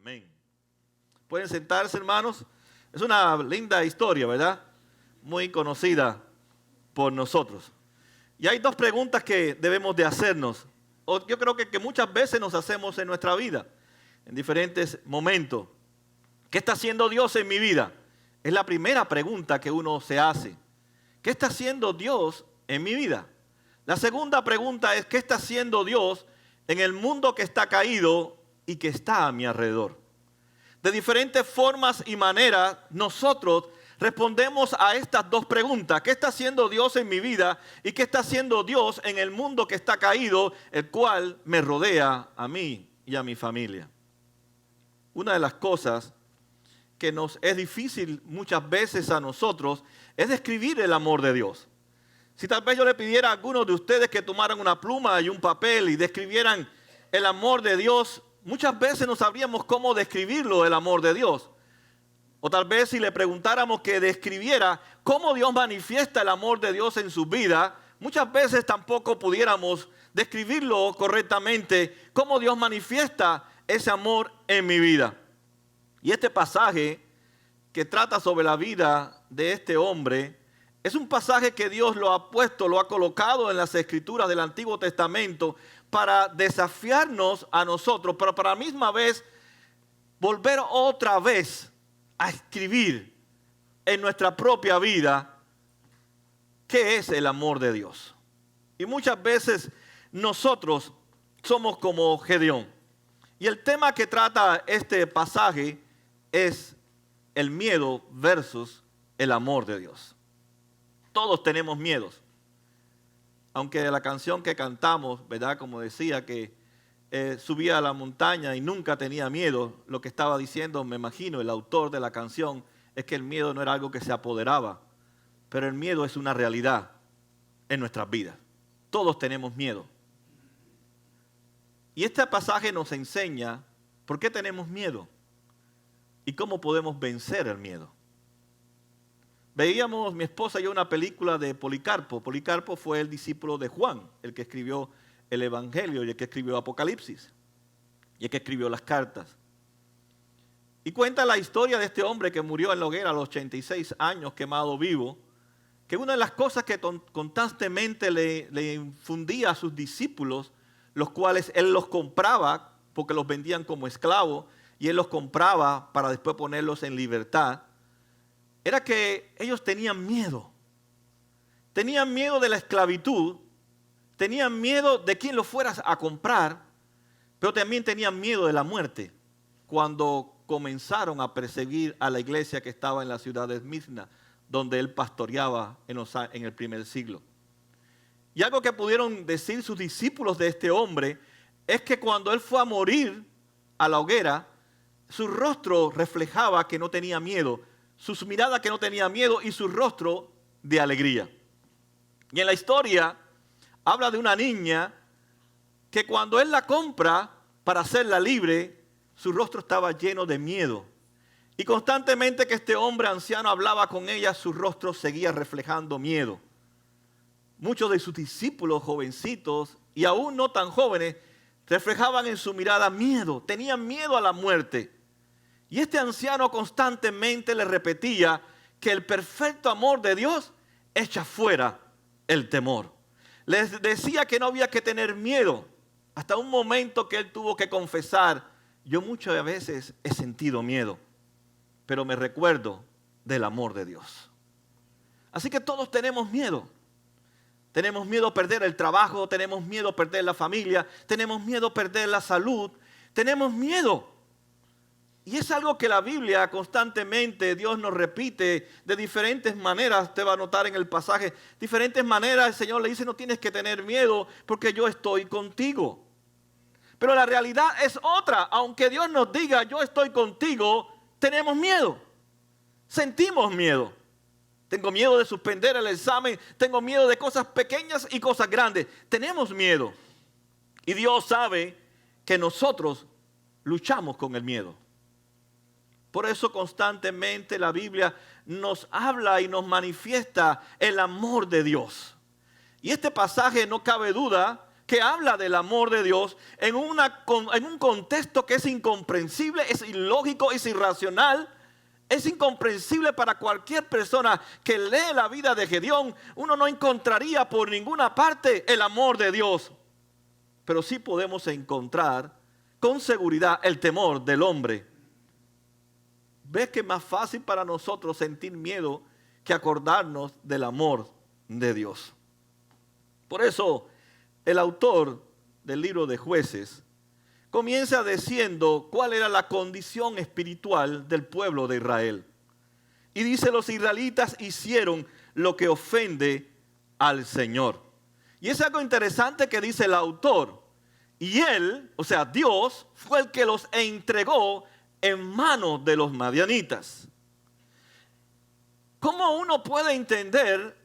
Amén. Pueden sentarse, hermanos. Es una linda historia, ¿verdad? Muy conocida por nosotros. Y hay dos preguntas que debemos de hacernos. O yo creo que muchas veces nos hacemos en nuestra vida, en diferentes momentos. ¿Qué está haciendo Dios en mi vida? Es la primera pregunta que uno se hace. ¿Qué está haciendo Dios en mi vida? La segunda pregunta es, ¿qué está haciendo Dios en el mundo que está caído y que está a mi alrededor? De diferentes formas y maneras, nosotros respondemos a estas dos preguntas. ¿Qué está haciendo Dios en mi vida? ¿Y qué está haciendo Dios en el mundo que está caído, el cual me rodea a mí y a mi familia? Una de las cosas que nos es difícil muchas veces a nosotros es describir el amor de Dios. Si tal vez yo le pidiera a algunos de ustedes que tomaran una pluma y un papel y describieran el amor de Dios, muchas veces no sabríamos cómo describirlo, el amor de Dios. O tal vez si le preguntáramos que describiera cómo Dios manifiesta el amor de Dios en su vida, muchas veces tampoco pudiéramos describirlo correctamente, cómo Dios manifiesta ese amor en mi vida. Y este pasaje que trata sobre la vida de este hombre es un pasaje que Dios lo ha puesto, lo ha colocado en las escrituras del Antiguo Testamento para desafiarnos a nosotros, pero para la misma vez volver otra vez a escribir en nuestra propia vida qué es el amor de Dios. Y muchas veces nosotros somos como Gedeón. Y el tema que trata este pasaje es el miedo versus el amor de Dios. Todos tenemos miedos. Aunque la canción que cantamos, ¿verdad? Como decía, que subía a la montaña y nunca tenía miedo, lo que estaba diciendo, me imagino, el autor de la canción, es que el miedo no era algo que se apoderaba, pero el miedo es una realidad en nuestras vidas. Todos tenemos miedo. Y este pasaje nos enseña por qué tenemos miedo y cómo podemos vencer el miedo. Veíamos mi esposa y yo una película de Policarpo. Policarpo fue el discípulo de Juan, el que escribió el Evangelio y el que escribió Apocalipsis y el que escribió las cartas. Y cuenta la historia de este hombre que murió en la hoguera a los 86 años, quemado vivo, que una de las cosas que constantemente le infundía a sus discípulos, los cuales él los compraba porque los vendían como esclavos y él los compraba para después ponerlos en libertad, era que ellos tenían miedo. Tenían miedo de la esclavitud, tenían miedo de quien los fueras a comprar, pero también tenían miedo de la muerte cuando comenzaron a perseguir a la iglesia que estaba en la ciudad de Esmirna, donde él pastoreaba en el primer siglo. Y algo que pudieron decir sus discípulos de este hombre es que cuando él fue a morir a la hoguera, su rostro reflejaba que no tenía miedo, sus miradas que no tenía miedo y su rostro de alegría. Y en la historia habla de una niña que cuando él la compra para hacerla libre, su rostro estaba lleno de miedo. Y constantemente que este hombre anciano hablaba con ella, su rostro seguía reflejando miedo. Muchos de sus discípulos jovencitos y aún no tan jóvenes reflejaban en su mirada miedo, tenían miedo a la muerte. Y este anciano constantemente le repetía que el perfecto amor de Dios echa fuera el temor. Les decía que no había que tener miedo, hasta un momento que él tuvo que confesar, yo muchas veces he sentido miedo, pero me recuerdo del amor de Dios. Así que todos tenemos miedo. Tenemos miedo a perder el trabajo, tenemos miedo a perder la familia, tenemos miedo a perder la salud, tenemos miedo. Y es algo que la Biblia constantemente, Dios nos repite de diferentes maneras. Usted va a notar en el pasaje, diferentes maneras el Señor le dice, no tienes que tener miedo porque yo estoy contigo. Pero la realidad es otra. Aunque Dios nos diga, yo estoy contigo, tenemos miedo. Sentimos miedo. Tengo miedo de suspender el examen, tengo miedo de cosas pequeñas y cosas grandes. Tenemos miedo. Y Dios sabe que nosotros luchamos con el miedo. Por eso constantemente la Biblia nos habla y nos manifiesta el amor de Dios. Y este pasaje no cabe duda, que habla del amor de Dios en un contexto que es incomprensible, es ilógico, es irracional, es incomprensible para cualquier persona que lee la vida de Gedeón. Uno no encontraría por ninguna parte el amor de Dios, pero sí podemos encontrar con seguridad el temor del hombre. ¿Ves que es más fácil para nosotros sentir miedo que acordarnos del amor de Dios? Por eso el autor del libro de Jueces comienza diciendo cuál era la condición espiritual del pueblo de Israel. Y dice: los israelitas hicieron lo que ofende al Señor. Y es algo interesante que dice el autor. Y él, o sea, Dios, fue el que los entregó en manos de los madianitas. ¿Cómo uno puede entender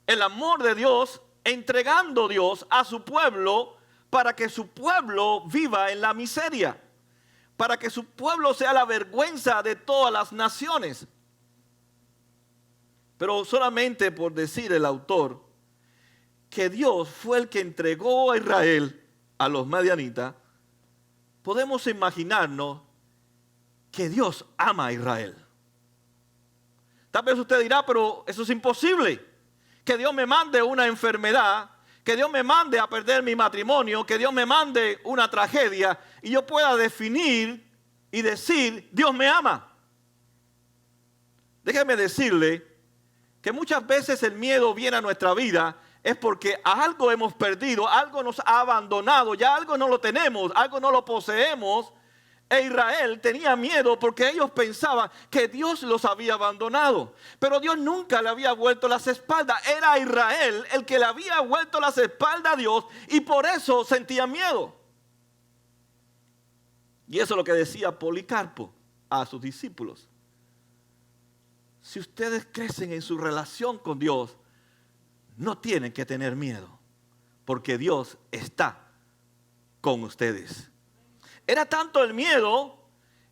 el amor de Dios entregando Dios a su pueblo para que su pueblo viva en la miseria? Para que su pueblo sea la vergüenza de todas las naciones. Pero solamente por decir el autor que Dios fue el que entregó a Israel a los madianitas, podemos imaginarnos que Dios ama a Israel. Tal vez usted dirá: pero eso es imposible. Que Dios me mande una enfermedad, que Dios me mande a perder mi matrimonio, que Dios me mande una tragedia y yo pueda definir y decir: Dios me ama. Déjeme decirle que muchas veces el miedo viene a nuestra vida es porque algo hemos perdido, algo nos ha abandonado, ya algo no lo tenemos, algo no lo poseemos. E Israel tenía miedo porque ellos pensaban que Dios los había abandonado. Pero Dios nunca le había vuelto las espaldas. Era Israel el que le había vuelto las espaldas a Dios y por eso sentía miedo. Y eso es lo que decía Policarpo a sus discípulos. Si ustedes crecen en su relación con Dios, no tienen que tener miedo, porque Dios está con ustedes. Era tanto el miedo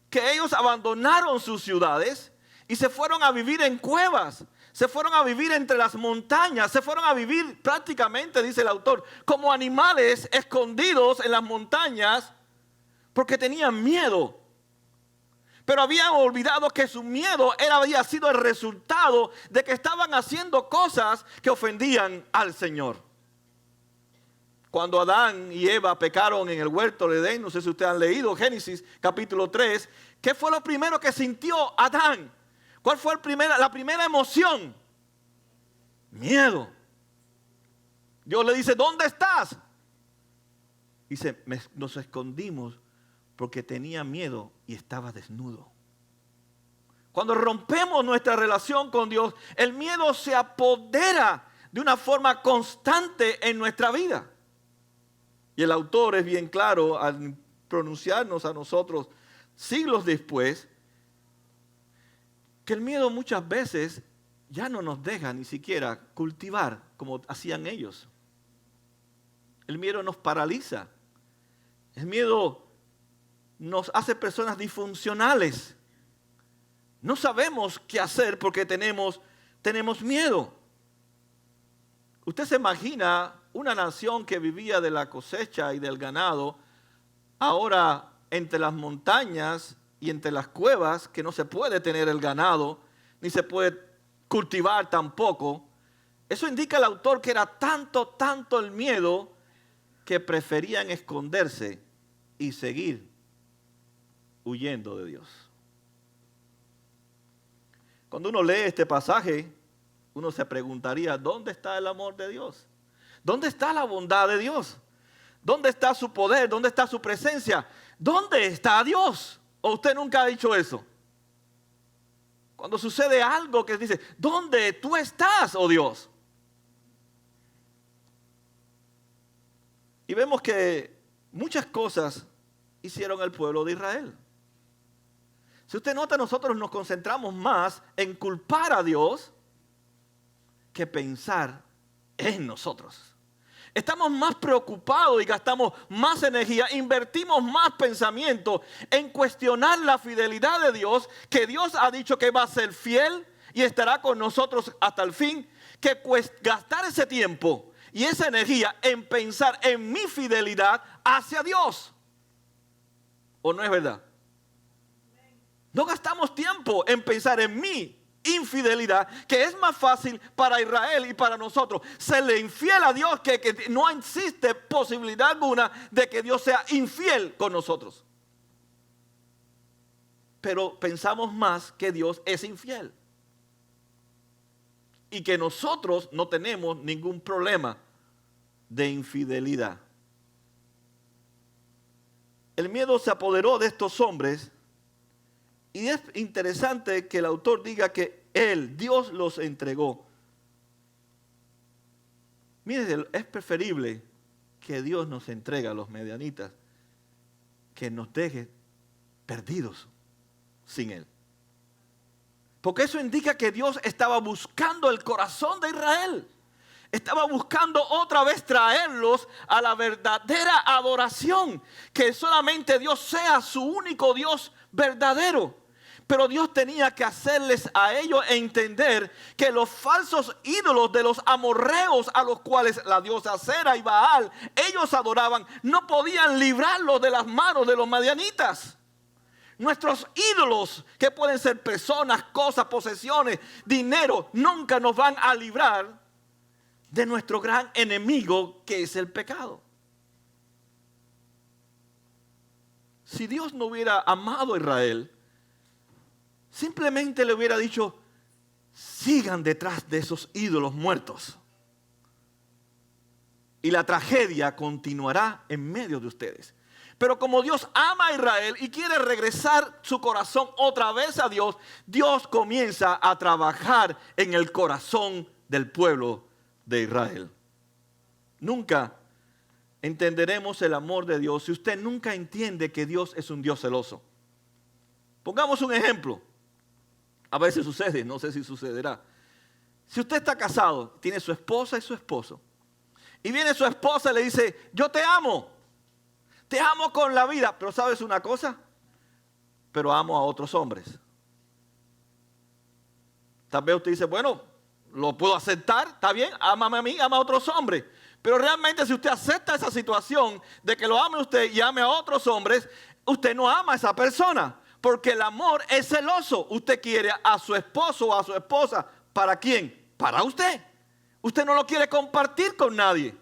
que ellos abandonaron sus ciudades y se fueron a vivir en cuevas, se fueron a vivir entre las montañas, se fueron a vivir prácticamente, dice el autor, como animales escondidos en las montañas porque tenían miedo. Pero habían olvidado que su miedo había sido el resultado de que estaban haciendo cosas que ofendían al Señor. Cuando Adán y Eva pecaron en el huerto de Edén, no sé si ustedes han leído Génesis capítulo 3, ¿qué fue lo primero que sintió Adán? ¿Cuál fue la primera emoción? Miedo. Dios le dice: ¿dónde estás? Dice: nos escondimos porque tenía miedo y estaba desnudo. Cuando rompemos nuestra relación con Dios, el miedo se apodera de una forma constante en nuestra vida. Y el autor es bien claro al pronunciarnos a nosotros siglos después que el miedo muchas veces ya no nos deja ni siquiera cultivar como hacían ellos. El miedo nos paraliza. El miedo nos hace personas disfuncionales. No sabemos qué hacer porque tenemos miedo. Usted se imagina una nación que vivía de la cosecha y del ganado, ahora entre las montañas y entre las cuevas, que no se puede tener el ganado, ni se puede cultivar tampoco. Eso indica el autor que era tanto el miedo que preferían esconderse y seguir huyendo de Dios. Cuando uno lee este pasaje, uno se preguntaría: ¿dónde está el amor de Dios? ¿Dónde está la bondad de Dios? ¿Dónde está su poder? ¿Dónde está su presencia? ¿Dónde está Dios? ¿O usted nunca ha dicho eso? Cuando sucede algo que dice: ¿dónde tú estás, oh Dios? Y vemos que muchas cosas hicieron el pueblo de Israel. Si usted nota, nosotros nos concentramos más en culpar a Dios que pensar en nosotros. Estamos más preocupados y gastamos más energía, invertimos más pensamiento en cuestionar la fidelidad de Dios, que Dios ha dicho que va a ser fiel y estará con nosotros hasta el fin, que gastar ese tiempo y esa energía en pensar en mi fidelidad hacia Dios. ¿O no es verdad? No gastamos tiempo en pensar en mi infidelidad, que es más fácil para Israel y para nosotros serle infiel a Dios, que no existe posibilidad alguna de que Dios sea infiel con nosotros. Pero pensamos más que Dios es infiel y que nosotros no tenemos ningún problema de infidelidad. El miedo se apoderó de estos hombres. Y es interesante que el autor diga que Dios los entregó. Miren, es preferible que Dios nos entregue a los medianitas que nos deje perdidos sin Él. Porque eso indica que Dios estaba buscando el corazón de Israel. Estaba buscando otra vez traerlos a la verdadera adoración. Que solamente Dios sea su único Dios verdadero. Pero Dios tenía que hacerles a ellos entender que los falsos ídolos de los amorreos a los cuales la diosa Acera y Baal ellos adoraban, no podían librarlos de las manos de los madianitas. Nuestros ídolos, que pueden ser personas, cosas, posesiones, dinero, nunca nos van a librar de nuestro gran enemigo, que es el pecado. Si Dios no hubiera amado a Israel, simplemente le hubiera dicho: sigan detrás de esos ídolos muertos. Y la tragedia continuará en medio de ustedes. Pero como Dios ama a Israel y quiere regresar su corazón otra vez a Dios, Dios comienza a trabajar en el corazón del pueblo de Israel. Nunca entenderemos el amor de Dios si usted nunca entiende que Dios es un Dios celoso. Pongamos un ejemplo. A veces sucede, no sé si sucederá. Si usted está casado, tiene su esposa y su esposo, y viene su esposa y le dice: yo te amo con la vida, pero ¿sabes una cosa? Pero amo a otros hombres. Tal vez usted dice: bueno, lo puedo aceptar, está bien, ámame a mí, ama a otros hombres. Pero realmente, si usted acepta esa situación de que lo ame usted y ame a otros hombres, usted no ama a esa persona. Porque el amor es celoso. Usted quiere a su esposo o a su esposa. ¿Para quién? Para usted. Usted no lo quiere compartir con nadie.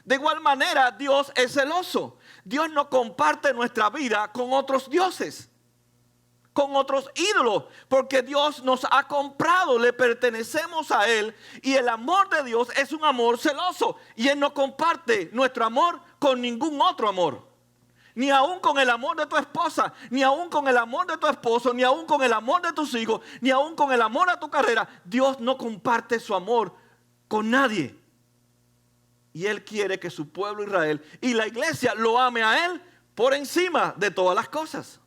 De igual manera, Dios es celoso. Dios no comparte nuestra vida con otros dioses, con otros ídolos, porque Dios nos ha comprado, le pertenecemos a Él, y el amor de Dios es un amor celoso, y Él no comparte nuestro amor con ningún otro amor. Ni aún con el amor de tu esposa, ni aún con el amor de tu esposo, ni aún con el amor de tus hijos, ni aún con el amor a tu carrera. Dios no comparte su amor con nadie. Y Él quiere que su pueblo Israel y la iglesia lo ame a Él por encima de todas las cosas.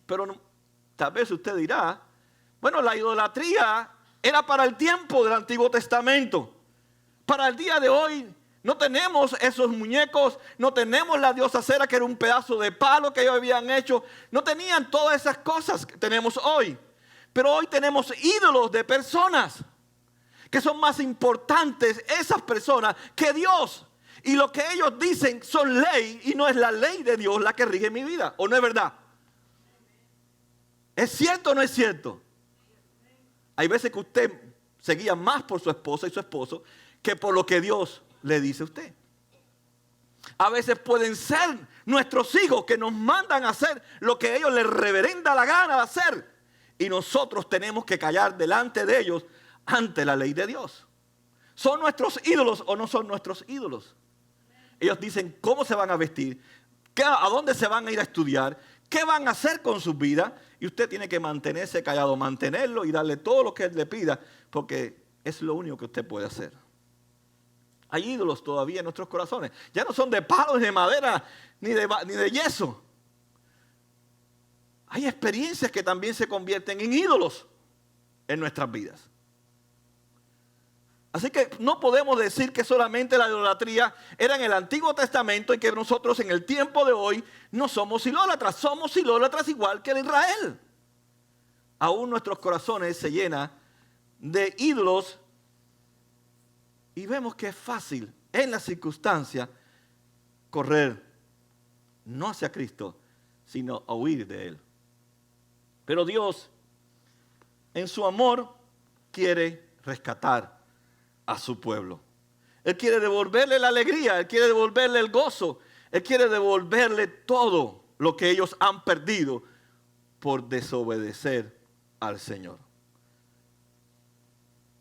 Pero tal vez usted dirá: bueno, la idolatría era para el tiempo del Antiguo Testamento. Para el día de hoy no tenemos esos muñecos, no tenemos la diosa Acera, que era un pedazo de palo que ellos habían hecho. No tenían todas esas cosas que tenemos hoy. Pero hoy tenemos ídolos de personas que son más importantes, esas personas, que Dios. Y lo que ellos dicen son ley, y no es la ley de Dios la que rige mi vida. ¿O no es verdad? ¿Es cierto o no es cierto? Hay veces que usted se guía más por su esposa y su esposo que por lo que Dios le dice a usted. A veces pueden ser nuestros hijos que nos mandan a hacer lo que a ellos les reverenda la gana de hacer, y nosotros tenemos que callar delante de ellos ante la ley de Dios. ¿Son nuestros ídolos o no son nuestros ídolos? Ellos dicen cómo se van a vestir, a dónde se van a ir a estudiar, qué van a hacer con sus vidas, y usted tiene que mantenerse callado, mantenerlo y darle todo lo que él le pida, porque es lo único que usted puede hacer. Hay ídolos todavía en nuestros corazones. Ya no son de palo, ni de madera, ni de yeso. Hay experiencias que también se convierten en ídolos en nuestras vidas. Así que no podemos decir que solamente la idolatría era en el Antiguo Testamento y que nosotros en el tiempo de hoy no somos idólatras. Somos idólatras igual que en Israel. Aún nuestros corazones se llenan de ídolos Y vemos que es fácil en la circunstancia correr no hacia Cristo, sino a huir de Él. Pero Dios, en su amor, quiere rescatar a su pueblo. Él quiere devolverle la alegría, Él quiere devolverle el gozo, Él quiere devolverle todo lo que ellos han perdido por desobedecer al Señor.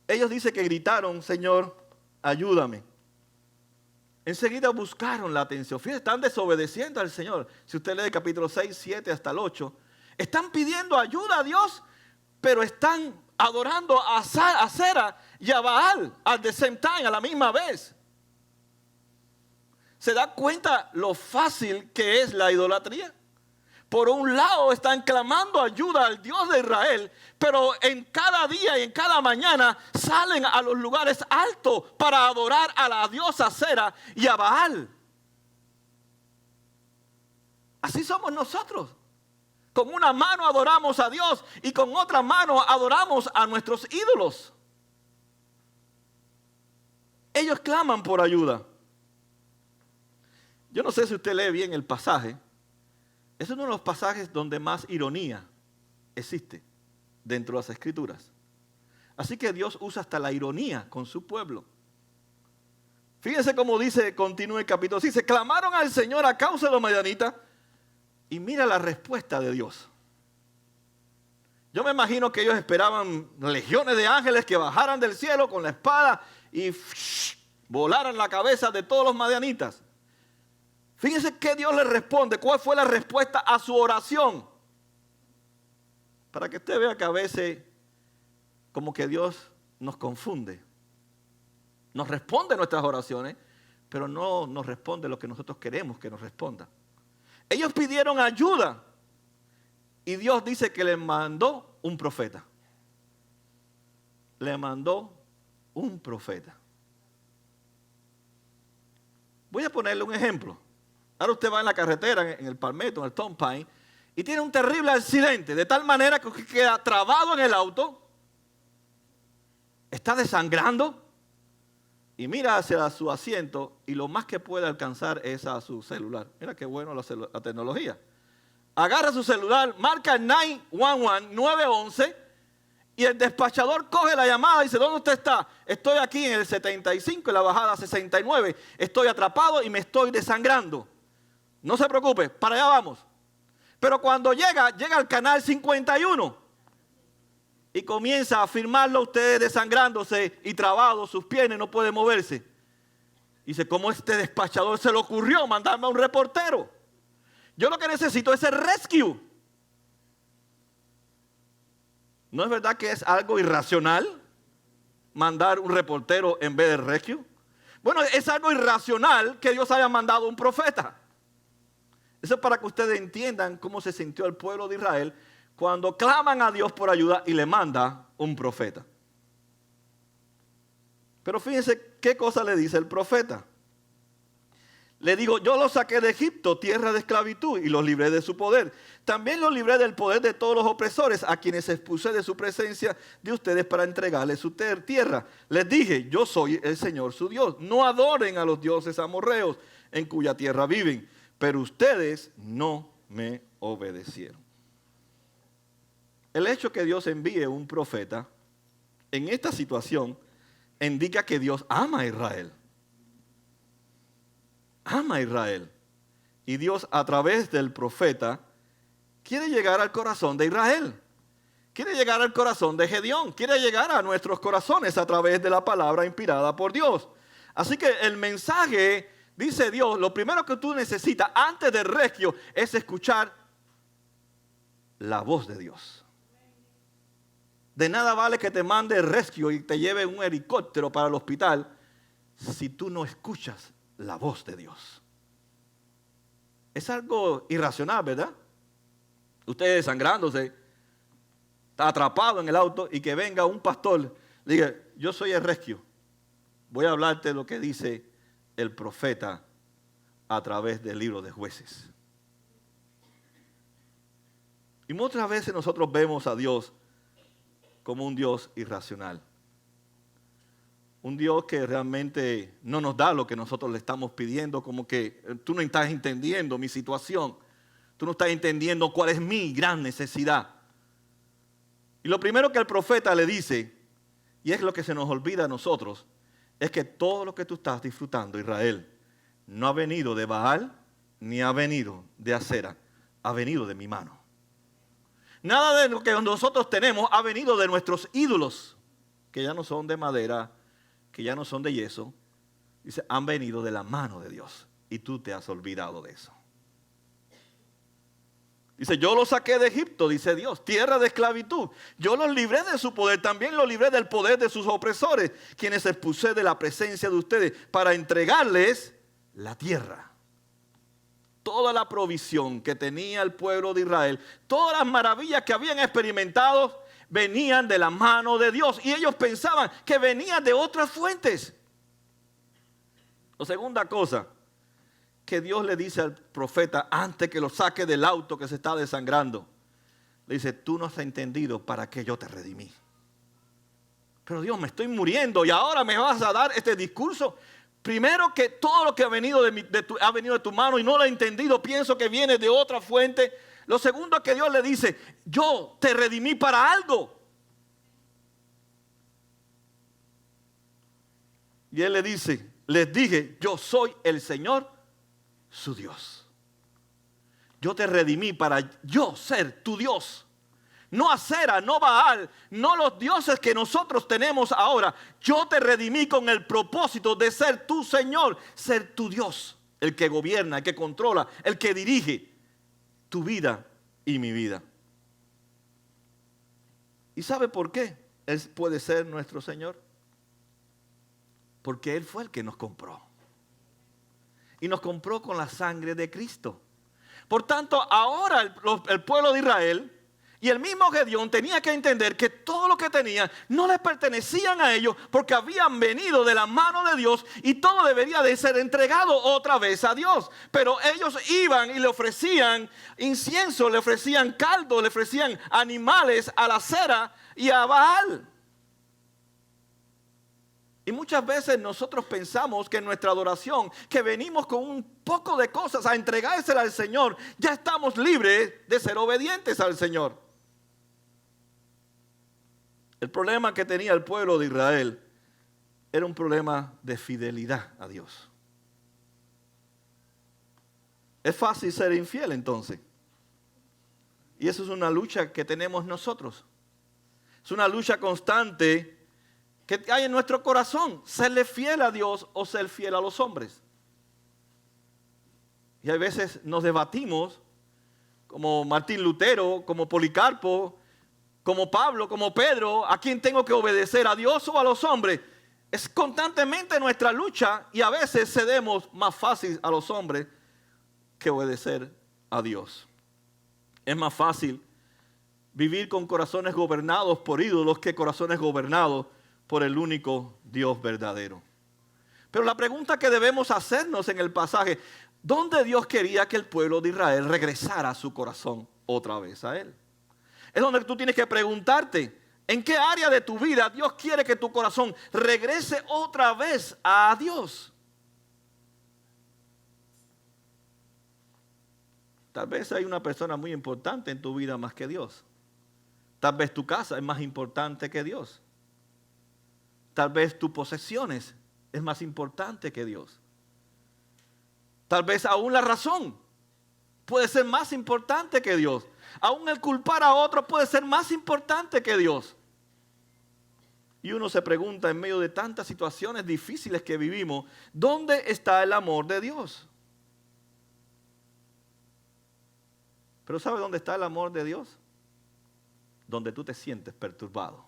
Ellos dicen que gritaron, Señor, ayúdame. Enseguida buscaron la atención. Fíjense, están desobedeciendo al Señor. Si usted lee el capítulo 6, 7 hasta el 8, están pidiendo ayuda a Dios, pero están adorando a Asera y a Baal at the same time, a la misma vez. ¿Se da cuenta lo fácil que es la idolatría? Por un lado están clamando ayuda al Dios de Israel, pero en cada día y en cada mañana salen a los lugares altos para adorar a la diosa Asera y a Baal. Así somos nosotros. Con una mano adoramos a Dios y con otra mano adoramos a nuestros ídolos. Ellos claman por ayuda. Yo no sé si usted lee bien el pasaje. Es uno de los pasajes donde más ironía existe dentro de las Escrituras. Así que Dios usa hasta la ironía con su pueblo. Fíjense cómo dice, continúa el capítulo. Dice, clamaron al Señor a causa de los madianitas. Y mira la respuesta de Dios. Yo me imagino que ellos esperaban legiones de ángeles que bajaran del cielo con la espada y volaran la cabeza de todos los madianitas. Fíjense que Dios les responde. ¿Cuál fue la respuesta a su oración? Para que usted vea que a veces como que Dios nos confunde. Nos responde nuestras oraciones, pero no nos responde lo que nosotros queremos que nos responda. Ellos pidieron ayuda y Dios dice que les mandó un profeta. Le mandó un profeta. Voy a ponerle un ejemplo. Ahora usted va en la carretera, en el Palmetto, en el Turnpike, y tiene un terrible accidente, de tal manera que usted queda trabado en el auto, está desangrando, y mira hacia su asiento, y lo más que puede alcanzar es a su celular. Mira qué bueno la tecnología. Agarra su celular, marca el 911, 911, y el despachador coge la llamada y dice, ¿dónde usted está? Estoy aquí en el 75, en la bajada 69, estoy atrapado y me estoy desangrando. No se preocupe, para allá vamos. Pero cuando llega al canal 51 y comienza a firmarlo usted desangrándose y trabado, sus piernas no puede moverse. Dice, ¿cómo este despachador se le ocurrió mandarme a un reportero? Yo lo que necesito es el rescue. ¿No es verdad que es algo irracional mandar un reportero en vez de rescue? Bueno, es algo irracional que Dios haya mandado un profeta. Eso es para que ustedes entiendan cómo se sintió el pueblo de Israel cuando claman a Dios por ayuda y le manda un profeta. Pero fíjense qué cosa le dice el profeta. Le digo, yo los saqué de Egipto, tierra de esclavitud, y los libré de su poder. También los libré del poder de todos los opresores, a quienes expuse de su presencia de ustedes para entregarles su tierra. Les dije, yo soy el Señor su Dios. No adoren a los dioses amorreos en cuya tierra viven. Pero ustedes no me obedecieron. El hecho que Dios envíe un profeta en esta situación indica que Dios ama a Israel. Ama a Israel. Y Dios a través del profeta quiere llegar al corazón de Israel. Quiere llegar al corazón de Gedeón. Quiere llegar a nuestros corazones a través de la palabra inspirada por Dios. Así que el mensaje, dice Dios, lo primero que tú necesitas antes del rescue es escuchar la voz de Dios. De nada vale que te mande el rescue y te lleve un helicóptero para el hospital si tú no escuchas la voz de Dios. Es algo irracional, ¿verdad? Usted desangrándose, está atrapado en el auto y que venga un pastor, le diga, yo soy el rescue. Voy a hablarte de lo que dice el profeta a través del libro de Jueces. Y muchas veces nosotros vemos a Dios como un Dios irracional. Un Dios que realmente no nos da lo que nosotros le estamos pidiendo, como que tú no estás entendiendo mi situación. Tú no estás entendiendo cuál es mi gran necesidad. Y lo primero que el profeta le dice, y es lo que se nos olvida a nosotros, es que todo lo que tú estás disfrutando, Israel, no ha venido de Baal, ni ha venido de Acera, ha venido de mi mano. Nada de lo que nosotros tenemos ha venido de nuestros ídolos, que ya no son de madera, que ya no son de yeso. Dice, han venido de la mano de Dios, y tú te has olvidado de eso. Dice, yo los saqué de Egipto, dice Dios, tierra de esclavitud. Yo los libré de su poder, también los libré del poder de sus opresores, quienes expulsé de la presencia de ustedes para entregarles la tierra. Toda la provisión que tenía el pueblo de Israel, todas las maravillas que habían experimentado, venían de la mano de Dios. Y ellos pensaban que venían de otras fuentes. La segunda cosa que Dios le dice al profeta antes que lo saque del auto que se está desangrando. Le dice, tú no has entendido para qué yo te redimí. Pero Dios, me estoy muriendo y ahora me vas a dar este discurso. Primero que todo lo que ha venido ha venido de tu mano y no lo he entendido, pienso que viene de otra fuente. Lo segundo es que Dios le dice, yo te redimí para algo. Y él le dice, les dije, yo soy el Señor su Dios. Yo te redimí para yo ser tu Dios. No Acera, no Baal, no los dioses que nosotros tenemos ahora. Yo te redimí con el propósito de ser tu Señor, ser tu Dios, el que gobierna, el que controla, el que dirige tu vida y mi vida. ¿Y sabe por qué Él puede ser nuestro Señor? Porque Él fue el que nos compró. Y nos compró con la sangre de Cristo. Por tanto, ahora el pueblo de Israel y el mismo Gedeón tenía que entender que todo lo que tenían no les pertenecían a ellos porque habían venido de la mano de Dios y todo debería de ser entregado otra vez a Dios. Pero ellos iban y le ofrecían incienso, le ofrecían caldo, le ofrecían animales a la Acera y a Baal. Y muchas veces nosotros pensamos que en nuestra adoración, que venimos con un poco de cosas a entregársela al Señor, ya estamos libres de ser obedientes al Señor. El problema que tenía el pueblo de Israel era un problema de fidelidad a Dios. Es fácil ser infiel entonces. Y eso es una lucha que tenemos nosotros. Es una lucha constante que hay en nuestro corazón, serle fiel a Dios o ser fiel a los hombres. Y a veces nos debatimos, como Martín Lutero, como Policarpo, como Pablo, como Pedro, ¿a quién tengo que obedecer, a Dios o a los hombres? Es constantemente nuestra lucha y a veces cedemos más fácil a los hombres que obedecer a Dios. Es más fácil vivir con corazones gobernados por ídolos que corazones gobernados por el único Dios verdadero. Pero la pregunta que debemos hacernos en el pasaje, ¿dónde Dios quería que el pueblo de Israel regresara a su corazón otra vez a Él? Es donde tú tienes que preguntarte, ¿en qué área de tu vida Dios quiere que tu corazón regrese otra vez a Dios? Tal vez hay una persona muy importante en tu vida más que Dios. Tal vez tu casa es más importante que Dios. Tal vez tus posesiones es más importante que Dios. Tal vez aún la razón puede ser más importante que Dios. Aún el culpar a otro puede ser más importante que Dios. Y uno se pregunta en medio de tantas situaciones difíciles que vivimos, ¿dónde está el amor de Dios? Pero ¿sabe dónde está el amor de Dios? Donde tú te sientes perturbado.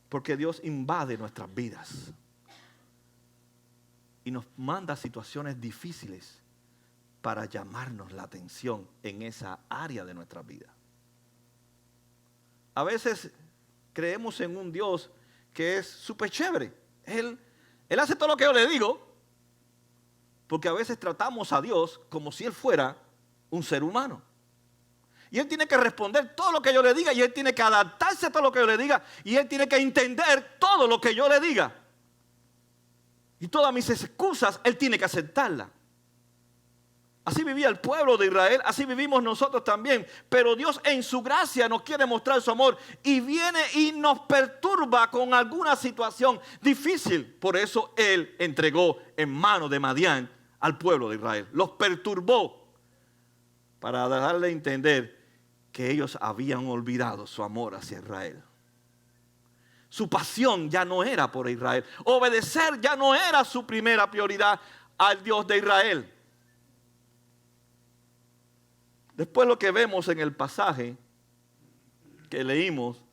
Porque Dios invade nuestras vidas y nos manda situaciones difíciles para llamarnos la atención en esa área de nuestra vida. A veces creemos en un Dios que es súper chévere. Él hace todo lo que yo le digo, porque a veces tratamos a Dios como si Él fuera un ser humano. Y él tiene que responder todo lo que yo le diga. Y él tiene que adaptarse a todo lo que yo le diga. Y él tiene que entender todo lo que yo le diga. Y todas mis excusas, él tiene que aceptarlas. Así vivía el pueblo de Israel, así vivimos nosotros también. Pero Dios en su gracia nos quiere mostrar su amor y viene y nos perturba con alguna situación difícil. Por eso Él entregó en manos de Madián al pueblo de Israel. Los perturbó para darle a entender que ellos habían olvidado su amor hacia Israel. Su pasión ya no era por Israel. Obedecer ya no era su primera prioridad al Dios de Israel. Después lo que vemos en el pasaje que leímos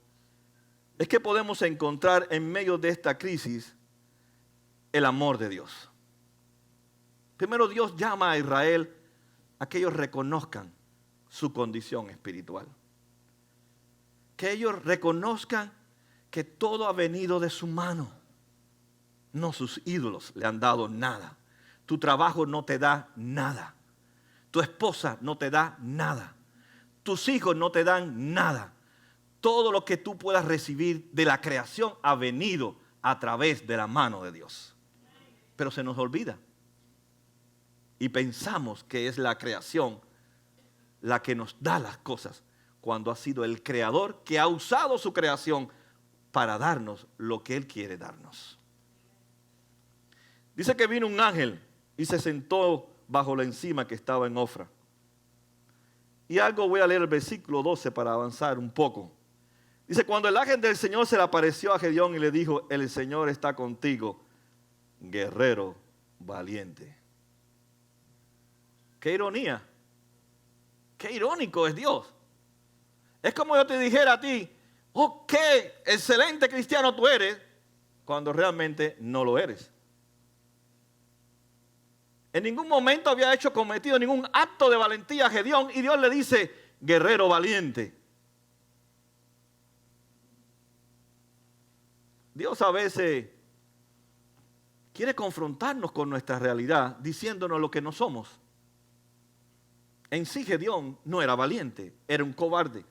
es que podemos encontrar en medio de esta crisis el amor de Dios. Primero Dios llama a Israel a que ellos reconozcan su condición espiritual. Que ellos reconozcan que todo ha venido de su mano. No sus ídolos le han dado nada. Tu trabajo no te da nada. Tu esposa no te da nada. Tus hijos no te dan nada. Todo lo que tú puedas recibir de la creación ha venido a través de la mano de Dios. Pero se nos olvida. Y pensamos que es la creación la que nos da las cosas, cuando ha sido el creador que ha usado su creación para darnos lo que Él quiere darnos. Dice que vino un ángel y se sentó bajo la encima que estaba en Ofra. Y algo voy a leer el versículo 12 para avanzar un poco. Dice, cuando el ángel del Señor se le apareció a Gedeón y le dijo, el Señor está contigo, guerrero valiente. Qué ironía. Qué irónico es Dios. Es como yo te dijera a ti, oh, qué excelente cristiano tú eres, cuando realmente no lo eres. En ningún momento había cometido ningún acto de valentía a Gedeón y Dios le dice, guerrero valiente. Dios a veces quiere confrontarnos con nuestra realidad diciéndonos lo que no somos. En sí Gedeón no era valiente, era un cobarde.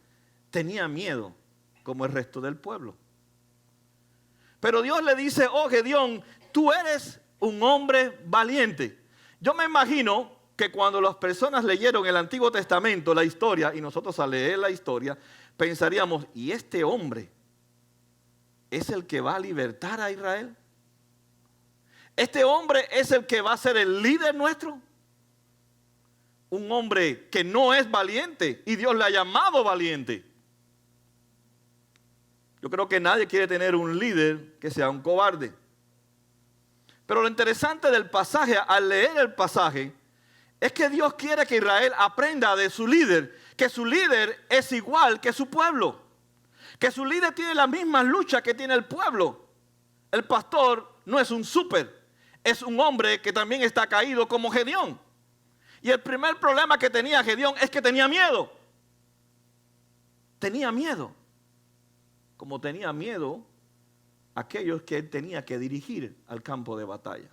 Tenía miedo como el resto del pueblo. Pero Dios le dice, oh Gedeón, tú eres un hombre valiente. Yo me imagino que cuando las personas leyeron el Antiguo Testamento, la historia, y nosotros al leer la historia, pensaríamos, ¿y este hombre es el que va a libertar a Israel? ¿Este hombre es el que va a ser el líder nuestro? Un hombre que no es valiente y Dios le ha llamado valiente. Yo creo que nadie quiere tener un líder que sea un cobarde. Pero lo interesante del pasaje, al leer el pasaje, es que Dios quiere que Israel aprenda de su líder, que su líder es igual que su pueblo, que su líder tiene la misma lucha que tiene el pueblo. El pastor no es un súper, es un hombre que también está caído como Gedeón. Y el primer problema que tenía Gedeón es que tenía miedo. Tenía miedo. Como tenía miedo aquellos que él tenía que dirigir al campo de batalla.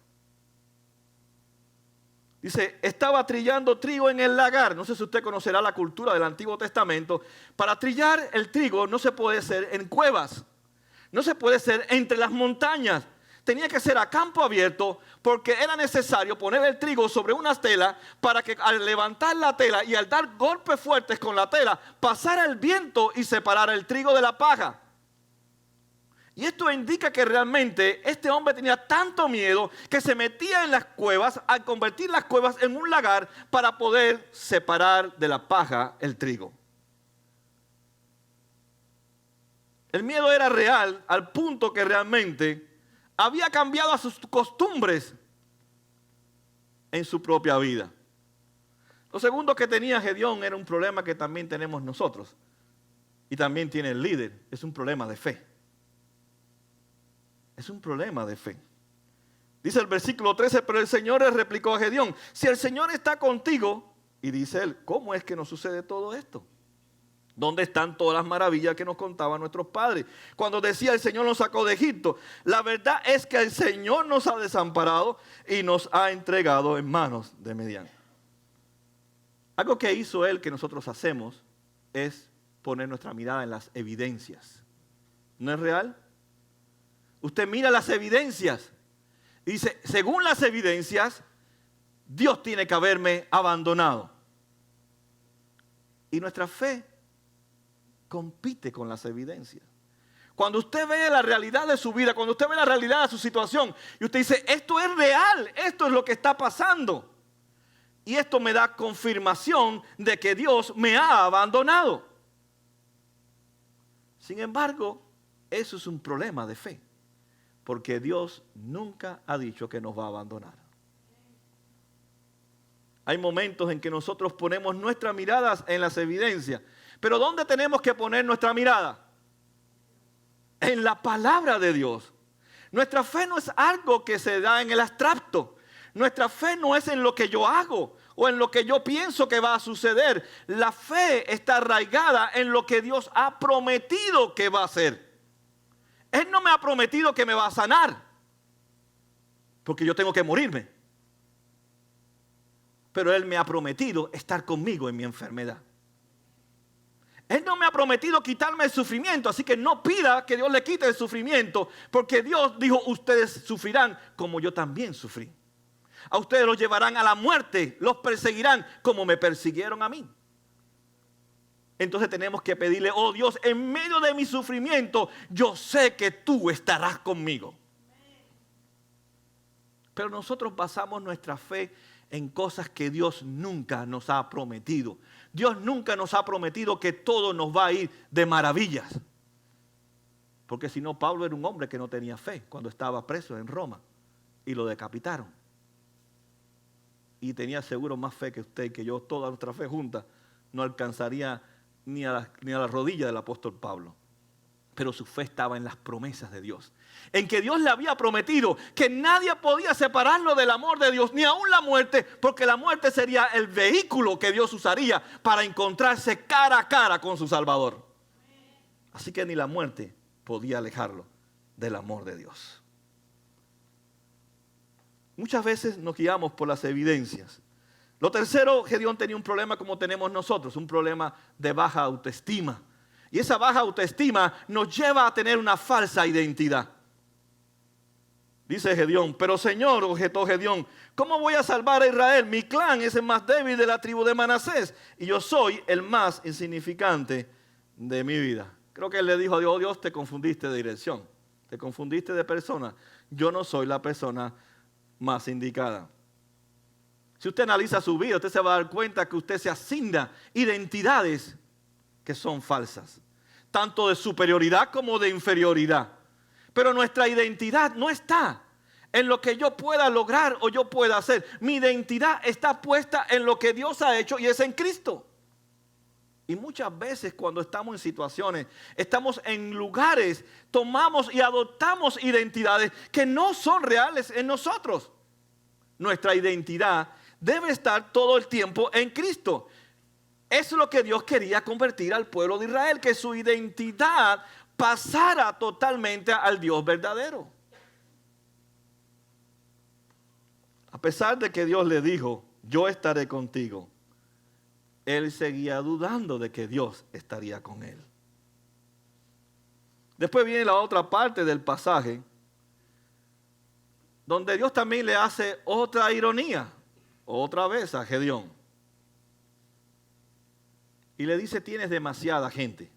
Dice, estaba trillando trigo en el lagar. No sé si usted conocerá la cultura del Antiguo Testamento. Para trillar el trigo no se puede hacer en cuevas. No se puede hacer entre las montañas. Tenía que ser a campo abierto porque era necesario poner el trigo sobre una tela para que al levantar la tela y al dar golpes fuertes con la tela, pasara el viento y separara el trigo de la paja. Y esto indica que realmente este hombre tenía tanto miedo que se metía en las cuevas al convertir las cuevas en un lagar para poder separar de la paja el trigo. El miedo era real al punto que realmente había cambiado a sus costumbres en su propia vida. Lo segundo que tenía Gedeón era un problema que también tenemos nosotros y también tiene el líder, es un problema de fe. Es un problema de fe. Dice el versículo 13, pero el Señor le replicó a Gedeón, si el Señor está contigo, y dice él, ¿cómo es que nos sucede todo esto? ¿Dónde están todas las maravillas que nos contaban nuestros padres? Cuando decía el Señor nos sacó de Egipto, la verdad es que el Señor nos ha desamparado y nos ha entregado en manos de Midian. Algo que hizo él que nosotros hacemos es poner nuestra mirada en las evidencias. ¿No es real? Usted mira las evidencias y dice, según las evidencias, Dios tiene que haberme abandonado. Y nuestra fe compite con las evidencias. Cuando usted ve la realidad de su vida, cuando usted ve la realidad de su situación, y usted dice, esto es real, esto es lo que está pasando. Y esto me da confirmación de que Dios me ha abandonado. Sin embargo, eso es un problema de fe, porque Dios nunca ha dicho que nos va a abandonar. Hay momentos en que nosotros ponemos nuestras miradas en las evidencias. Pero ¿dónde tenemos que poner nuestra mirada? En la palabra de Dios. Nuestra fe no es algo que se da en el abstracto. Nuestra fe no es en lo que yo hago o en lo que yo pienso que va a suceder. La fe está arraigada en lo que Dios ha prometido que va a hacer. Él no me ha prometido que me va a sanar, porque yo tengo que morirme. Pero Él me ha prometido estar conmigo en mi enfermedad. Él no me ha prometido quitarme el sufrimiento, así que no pida que Dios le quite el sufrimiento, porque Dios dijo, ustedes sufrirán como yo también sufrí. A ustedes los llevarán a la muerte, los perseguirán como me persiguieron a mí. Entonces tenemos que pedirle, oh Dios, en medio de mi sufrimiento, yo sé que tú estarás conmigo. Pero nosotros basamos nuestra fe en cosas que Dios nunca nos ha prometido. Dios nunca nos ha prometido que todo nos va a ir de maravillas. Porque si no, Pablo era un hombre que no tenía fe cuando estaba preso en Roma y lo decapitaron. Y tenía seguro más fe que usted y que yo, toda nuestra fe junta, no alcanzaría ni a la rodilla del apóstol Pablo. Pero su fe estaba en las promesas de Dios. En que Dios le había prometido que nadie podía separarlo del amor de Dios, ni aún la muerte, porque la muerte sería el vehículo que Dios usaría para encontrarse cara a cara con su Salvador. Así que ni la muerte podía alejarlo del amor de Dios. Muchas veces nos guiamos por las evidencias. Lo tercero, Gedeón tenía un problema como tenemos nosotros, un problema de baja autoestima. Y esa baja autoestima nos lleva a tener una falsa identidad. Dice Gedeón, pero Señor, objetó Gedeón, ¿cómo voy a salvar a Israel? Mi clan es el más débil de la tribu de Manasés y yo soy el más insignificante de mi vida. Creo que él le dijo a Dios, oh Dios, te confundiste de dirección, te confundiste de persona. Yo no soy la persona más indicada. Si usted analiza su vida, usted se va a dar cuenta que usted se asigna identidades que son falsas, tanto de superioridad como de inferioridad. Pero nuestra identidad no está en lo que yo pueda lograr o yo pueda hacer. Mi identidad está puesta en lo que Dios ha hecho y es en Cristo. Y muchas veces cuando estamos en situaciones, estamos en lugares, tomamos y adoptamos identidades que no son reales en nosotros. Nuestra identidad debe estar todo el tiempo en Cristo. Eso es lo que Dios quería convertir al pueblo de Israel, que su identidad pasara totalmente al Dios verdadero. A pesar de que Dios le dijo, yo estaré contigo, él seguía dudando de que Dios estaría con él. Después viene la otra parte del pasaje, donde Dios también le hace otra ironía, otra vez a Gedeón. Y le dice, tienes demasiada gente.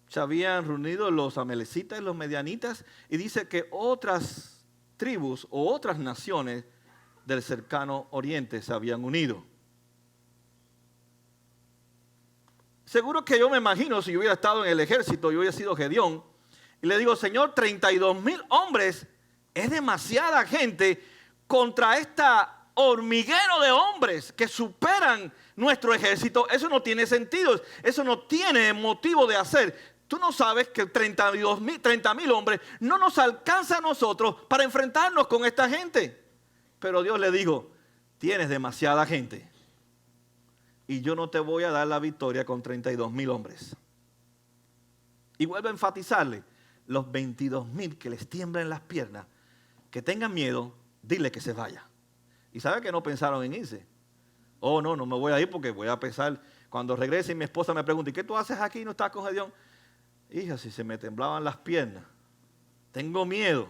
Se habían reunido los amalecitas y los medianitas y dice que otras tribus o otras naciones del cercano oriente se habían unido. Seguro que yo me imagino si yo hubiera estado en el ejército, yo hubiera sido Gedeón, y le digo, Señor, 32,000 hombres es demasiada gente contra esta hormiguero de hombres que superan nuestro ejército. Eso no tiene sentido, eso no tiene motivo de hacer. Tú no sabes que 30,000 hombres no nos alcanza a nosotros para enfrentarnos con esta gente. Pero Dios le dijo, tienes demasiada gente y yo no te voy a dar la victoria con 32,000 hombres. Y vuelve a enfatizarle, los 22,000 que les tiemblen las piernas, que tengan miedo, dile que se vaya. Y sabe que no pensaron en irse. Oh, no, no me voy a ir porque voy a pensar. Cuando regrese y mi esposa me pregunta, ¿y qué tú haces aquí? ¿No estás con Gedeón? Hija, si se me temblaban las piernas. Tengo miedo.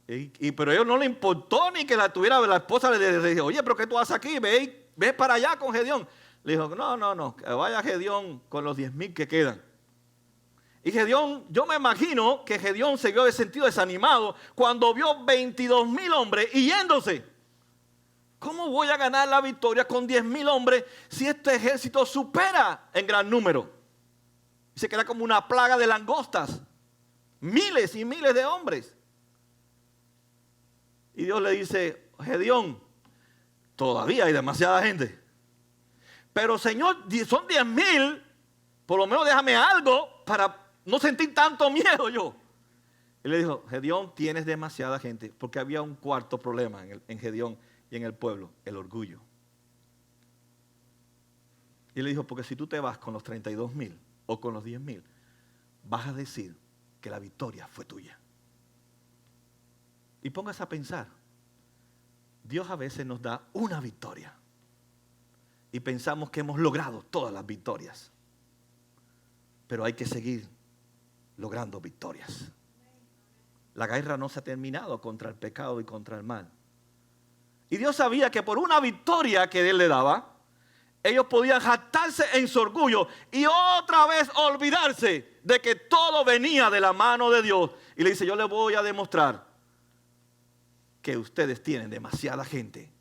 Pero a ellos no le importó ni que la esposa le dijo, oye, pero ¿qué tú haces aquí? Ve para allá con Gedeón. Le dijo, no, que vaya Gedeón con los 10,000 que quedan. Y Gedeón, yo me imagino que Gedeón se vio de sentido desanimado cuando vio 22,000 hombres y yéndose. ¿Cómo voy a ganar la victoria con 10,000 hombres si este ejército supera en gran número? Y se queda como una plaga de langostas. Miles y miles de hombres. Y Dios le dice, Gedeón, todavía hay demasiada gente. Pero Señor, son 10,000, por lo menos déjame algo para no sentir tanto miedo yo. Y le dijo, Gedeón, tienes demasiada gente, porque había un cuarto problema en Gedeón y en el pueblo, el orgullo. Y le dijo, porque si tú te vas con los 32,000 o con los 10,000, vas a decir que la victoria fue tuya. Y póngase a pensar, Dios a veces nos da una victoria y pensamos que hemos logrado todas las victorias. Pero hay que seguir logrando victorias. La guerra no se ha terminado contra el pecado y contra el mal. Y Dios sabía que por una victoria que Él le daba, ellos podían jactarse en su orgullo y otra vez olvidarse de que todo venía de la mano de Dios. Y le dice, yo le voy a demostrar que ustedes tienen demasiada gente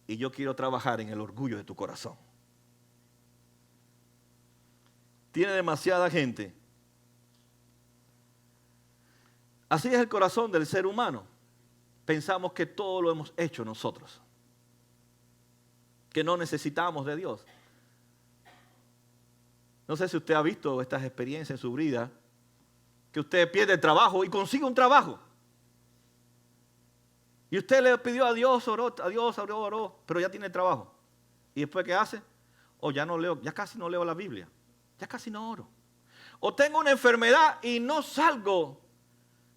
y yo quiero trabajar en el orgullo de tu corazón. Tiene demasiada gente. Así es el corazón del ser humano. Pensamos que todo lo hemos hecho nosotros, que no necesitamos de Dios. No sé si usted ha visto estas experiencias en su vida, que usted pierde el trabajo y consigue un trabajo. Y usted le pidió a Dios, oró, pero ya tiene el trabajo. ¿Y después qué hace? Ya no leo, ya casi no leo la Biblia, ya casi no oro. O tengo una enfermedad y no salgo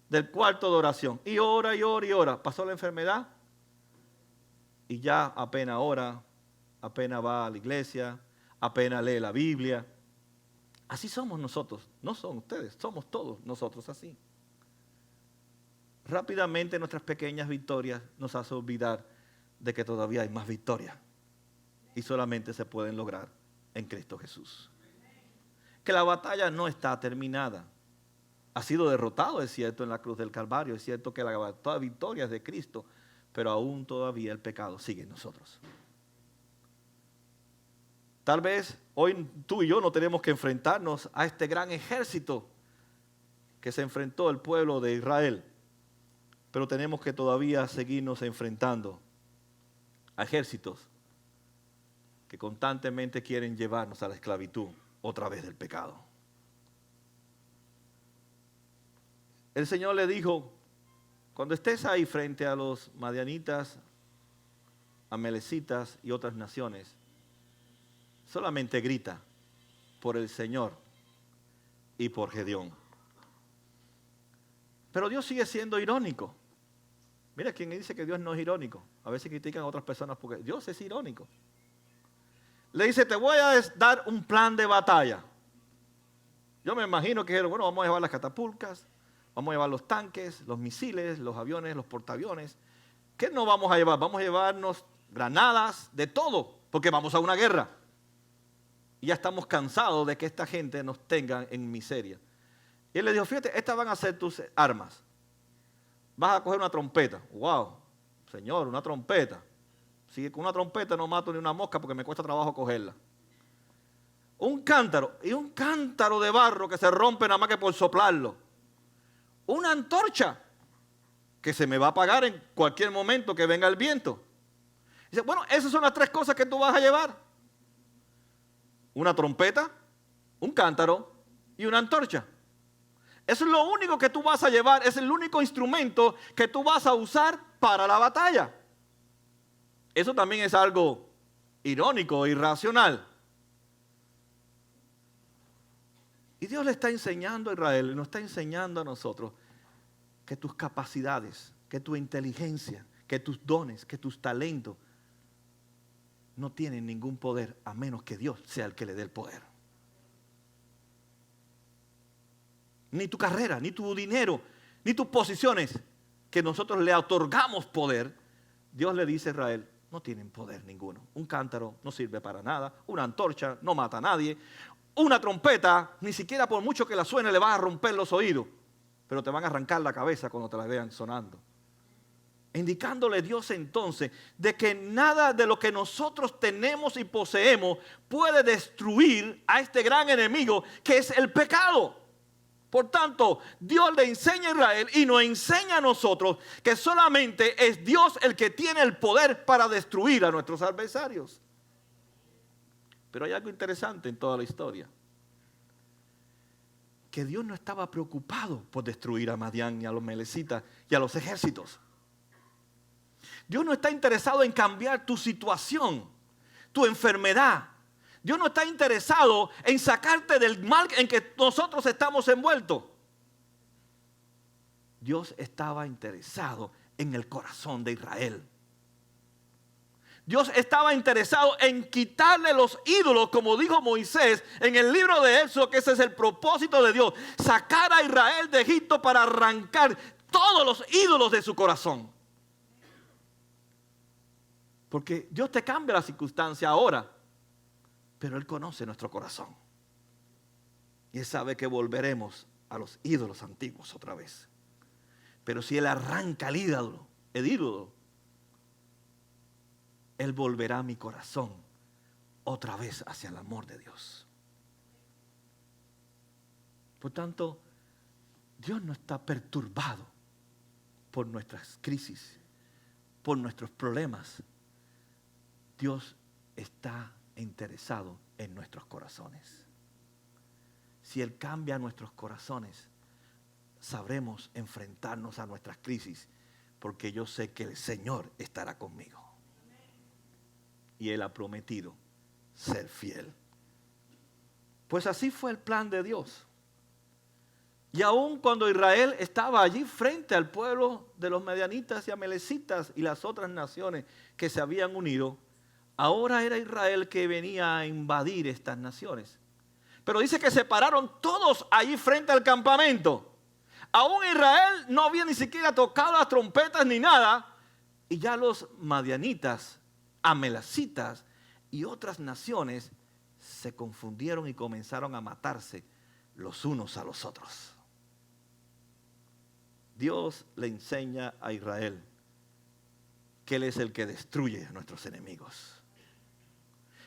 del cuarto de oración. Y ora, y ora, y ora. Pasó la enfermedad y ya apenas ora, apenas va a la iglesia, apenas lee la Biblia. Así somos nosotros, no son ustedes, somos todos nosotros así. Rápidamente nuestras pequeñas victorias nos hacen olvidar de que todavía hay más victorias y solamente se pueden lograr en Cristo Jesús. Que la batalla no está terminada. Ha sido derrotado, es cierto, en la cruz del Calvario, es cierto que toda victoria es de Cristo, pero aún todavía el pecado sigue en nosotros. Tal vez hoy tú y yo no tenemos que enfrentarnos a este gran ejército que se enfrentó el pueblo de Israel, pero tenemos que todavía seguirnos enfrentando a ejércitos que constantemente quieren llevarnos a la esclavitud otra vez del pecado. El Señor le dijo, cuando estés ahí frente a los madianitas, amalecitas y otras naciones, solamente grita por el Señor y por Gedeón. Pero Dios sigue siendo irónico. Mira, quien dice que Dios no es irónico. A veces critican a otras personas porque Dios es irónico. Le dice, te voy a dar un plan de batalla. Yo me imagino que bueno, vamos a llevar las catapultas, vamos a llevar los tanques, los misiles, los aviones, los portaaviones. ¿Qué no vamos a llevar? Vamos a llevarnos granadas, de todo, porque vamos a una guerra. Y ya estamos cansados de que esta gente nos tenga en miseria. Y él le dijo, fíjate, estas van a ser tus armas. Vas a coger una trompeta. Wow, Señor, una trompeta. Si con una trompeta no mato ni una mosca porque me cuesta trabajo cogerla. Un cántaro, y un cántaro de barro que se rompe nada más que por soplarlo. Una antorcha que se me va a apagar en cualquier momento que venga el viento. Dice, bueno, esas son las tres cosas que tú vas a llevar. Una trompeta, un cántaro y una antorcha. Eso es lo único que tú vas a llevar, es el único instrumento que tú vas a usar para la batalla. Eso también es algo irónico, irracional. Y Dios le está enseñando a Israel, y nos está enseñando a nosotros que tus capacidades, que tu inteligencia, que tus dones, que tus talentos no tienen ningún poder a menos que Dios sea el que le dé el poder. Ni tu carrera, ni tu dinero, ni tus posiciones que nosotros le otorgamos poder, Dios le dice a Israel, no tienen poder ninguno. Un cántaro no sirve para nada, una antorcha no mata a nadie, una trompeta, ni siquiera por mucho que la suene le va a romper los oídos, pero te van a arrancar la cabeza cuando te la vean sonando. Indicándole Dios entonces de que nada de lo que nosotros tenemos y poseemos puede destruir a este gran enemigo que es el pecado. Por tanto, Dios le enseña a Israel y nos enseña a nosotros que solamente es Dios el que tiene el poder para destruir a nuestros adversarios. Pero hay algo interesante en toda la historia. Que Dios no estaba preocupado por destruir a Madián y a los melecitas y a los ejércitos. Dios no está interesado en cambiar tu situación, tu enfermedad. Dios no está interesado en sacarte del mal en que nosotros estamos envueltos. Dios estaba interesado en el corazón de Israel. Dios estaba interesado en quitarle los ídolos, como dijo Moisés en el libro de Éxodo, que ese es el propósito de Dios, sacar a Israel de Egipto para arrancar todos los ídolos de su corazón. Porque Dios te cambia la circunstancia ahora, pero Él conoce nuestro corazón. Y Él sabe que volveremos a los ídolos antiguos otra vez. Pero si Él arranca el ídolo, Él volverá mi corazón otra vez hacia el amor de Dios. Por tanto, Dios no está perturbado por nuestras crisis, por nuestros problemas. Dios está interesado en nuestros corazones. Si Él cambia nuestros corazones, sabremos enfrentarnos a nuestras crisis, porque yo sé que el Señor estará conmigo. Y Él ha prometido ser fiel. Pues así fue el plan de Dios. Y aun cuando Israel estaba allí frente al pueblo de los medianitas y amalecitas y las otras naciones que se habían unido, ahora era Israel que venía a invadir estas naciones. Pero dice que se pararon todos allí frente al campamento. Aún Israel no había ni siquiera tocado las trompetas ni nada. Y ya los madianitas, amalecitas y otras naciones se confundieron y comenzaron a matarse los unos a los otros. Dios le enseña a Israel que Él es el que destruye a nuestros enemigos.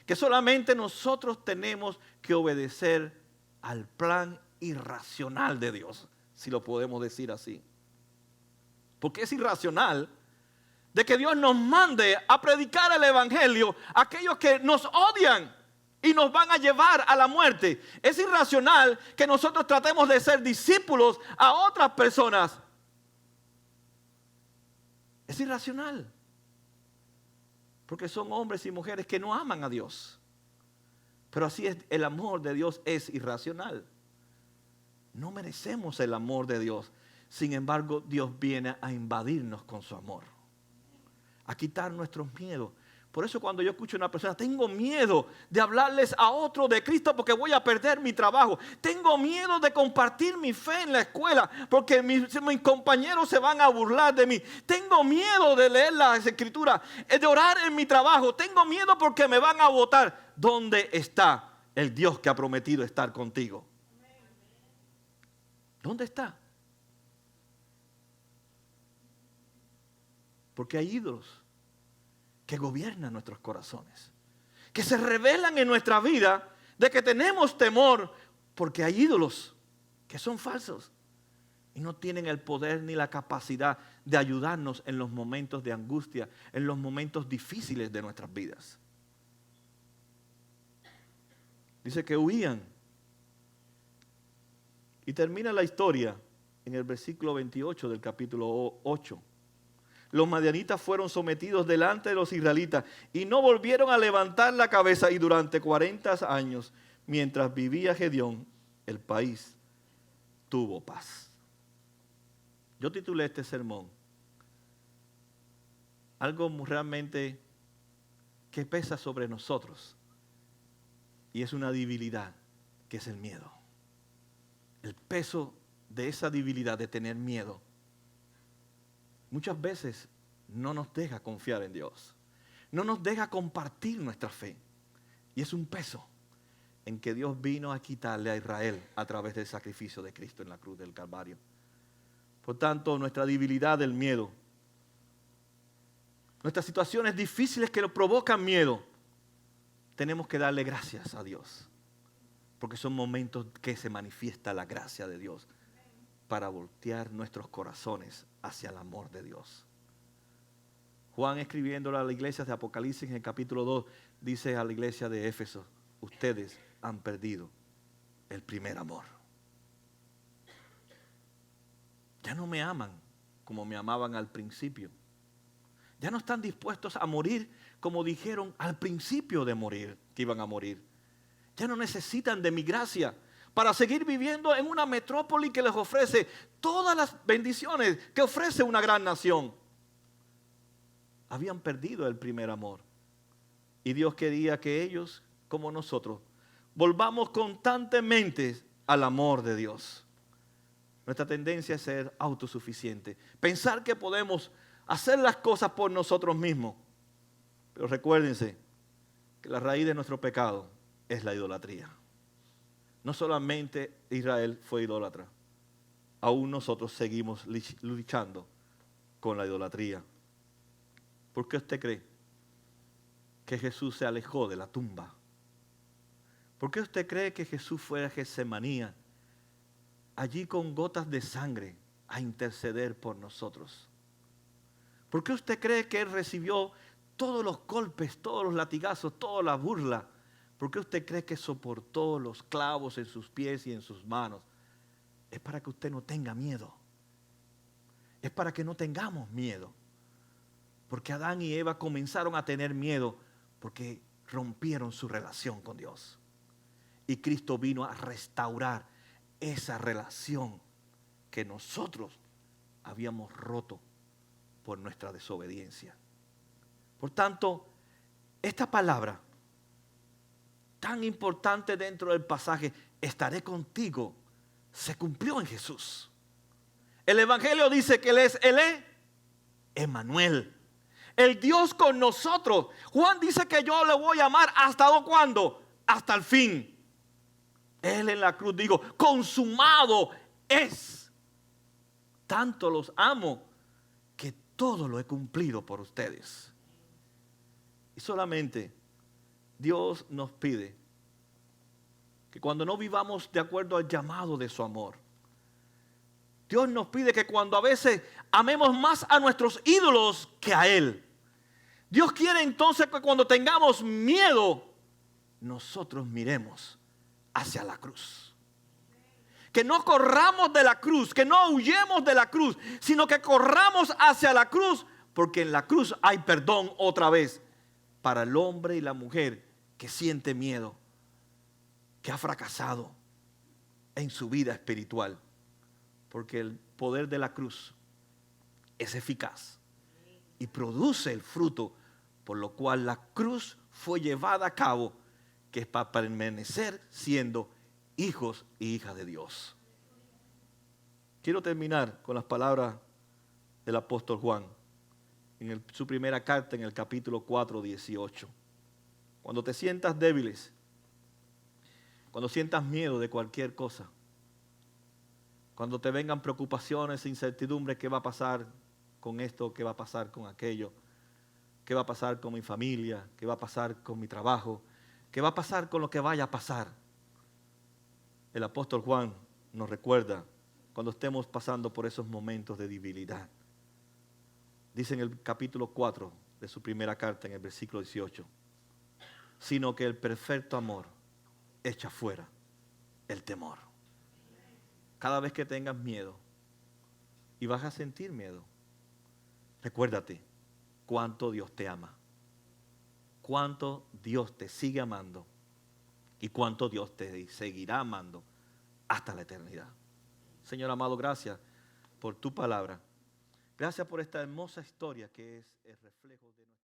Que solamente nosotros tenemos que obedecer al plan irracional de Dios, si lo podemos decir así. Porque es irracional de que Dios nos mande a predicar el evangelio a aquellos que nos odian y nos van a llevar a la muerte. Es irracional que nosotros tratemos de ser discípulos a otras personas. Es irracional. Porque son hombres y mujeres que no aman a Dios. Pero así es, el amor de Dios es irracional. No merecemos el amor de Dios. Sin embargo, Dios viene a invadirnos con su amor. A quitar nuestros miedos. Por eso cuando yo escucho a una persona, tengo miedo de hablarles a otro de Cristo porque voy a perder mi trabajo. Tengo miedo de compartir mi fe en la escuela porque mis compañeros se van a burlar de mí. Tengo miedo de leer las escrituras, de orar en mi trabajo. Tengo miedo porque me van a botar. ¿Dónde está el Dios que ha prometido estar contigo? ¿Dónde está? Porque hay ídolos que gobiernan nuestros corazones, que se revelan en nuestra vida de que tenemos temor, porque hay ídolos que son falsos y no tienen el poder ni la capacidad de ayudarnos en los momentos de angustia, en los momentos difíciles de nuestras vidas. Dice que huían. Y termina la historia en el versículo 28 del capítulo 8. Los madianitas fueron sometidos delante de los israelitas y no volvieron a levantar la cabeza, y durante 40 años, mientras vivía Gedeón, el país tuvo paz. Yo titulé este sermón algo realmente que pesa sobre nosotros. Y es una debilidad que es el miedo. El peso de esa debilidad de tener miedo muchas veces no nos deja confiar en Dios. No nos deja compartir nuestra fe. Y es un peso en que Dios vino a quitarle a Israel a través del sacrificio de Cristo en la cruz del Calvario. Por tanto, nuestra debilidad del miedo, nuestras situaciones difíciles que nos provocan miedo, tenemos que darle gracias a Dios. Porque son momentos que se manifiesta la gracia de Dios para voltear nuestros corazones hacia el amor de Dios. Juan, escribiéndole a la iglesia de Apocalipsis en el capítulo 2, dice a la iglesia de Éfeso: ustedes han perdido el primer amor. Ya no me aman como me amaban al principio. Ya no están dispuestos a morir como dijeron al principio de morir, que iban a morir. Ya no necesitan de mi gracia para seguir viviendo en una metrópoli que les ofrece todas las bendiciones que ofrece una gran nación. Habían perdido el primer amor. Y Dios quería que ellos, como nosotros, volvamos constantemente al amor de Dios. Nuestra tendencia es ser autosuficiente, pensar que podemos hacer las cosas por nosotros mismos. Pero recuérdense que la raíz de nuestro pecado es la idolatría. No solamente Israel fue idólatra, aún nosotros seguimos luchando con la idolatría. ¿Por qué usted cree que Jesús se alejó de la tumba? ¿Por qué usted cree que Jesús fue a Getsemaní, allí con gotas de sangre, a interceder por nosotros? ¿Por qué usted cree que Él recibió todos los golpes, todos los latigazos, toda la burla? ¿Por qué usted cree que soportó los clavos en sus pies y en sus manos? Es para que usted no tenga miedo. Es para que no tengamos miedo. Porque Adán y Eva comenzaron a tener miedo porque rompieron su relación con Dios. Y Cristo vino a restaurar esa relación que nosotros habíamos roto por nuestra desobediencia. Por tanto, esta palabra tan importante dentro del pasaje, estaré contigo, se cumplió en Jesús. El Evangelio dice que Él es Emmanuel, el Dios con nosotros. Juan dice que yo le voy a amar ¿hasta cuándo? Hasta el fin. Él en la cruz dijo: consumado es. Tanto los amo que todo lo he cumplido por ustedes. Y solamente Dios nos pide que cuando no vivamos de acuerdo al llamado de su amor, Dios nos pide que cuando a veces amemos más a nuestros ídolos que a Él, Dios quiere entonces que cuando tengamos miedo, nosotros miremos hacia la cruz. Que no corramos de la cruz, que no huyemos de la cruz, sino que corramos hacia la cruz, porque en la cruz hay perdón otra vez para el hombre y la mujer que siente miedo, que ha fracasado en su vida espiritual. Porque el poder de la cruz es eficaz y produce el fruto, por lo cual la cruz fue llevada a cabo, que es para permanecer siendo hijos y hijas de Dios. Quiero terminar con las palabras del apóstol Juan en su primera carta, en el capítulo 4, 18. Cuando te sientas débiles, cuando sientas miedo de cualquier cosa, cuando te vengan preocupaciones, incertidumbres, ¿qué va a pasar con esto? ¿Qué va a pasar con aquello? ¿Qué va a pasar con mi familia? ¿Qué va a pasar con mi trabajo? ¿Qué va a pasar con lo que vaya a pasar? El apóstol Juan nos recuerda cuando estemos pasando por esos momentos de debilidad. Dice en el capítulo 4 de su primera carta, en el versículo 18, sino que el perfecto amor echa fuera el temor. Cada vez que tengas miedo y vas a sentir miedo, recuérdate cuánto Dios te ama, cuánto Dios te sigue amando y cuánto Dios te seguirá amando hasta la eternidad. Señor amado, gracias por tu palabra. Gracias por esta hermosa historia que es el reflejo de nuestra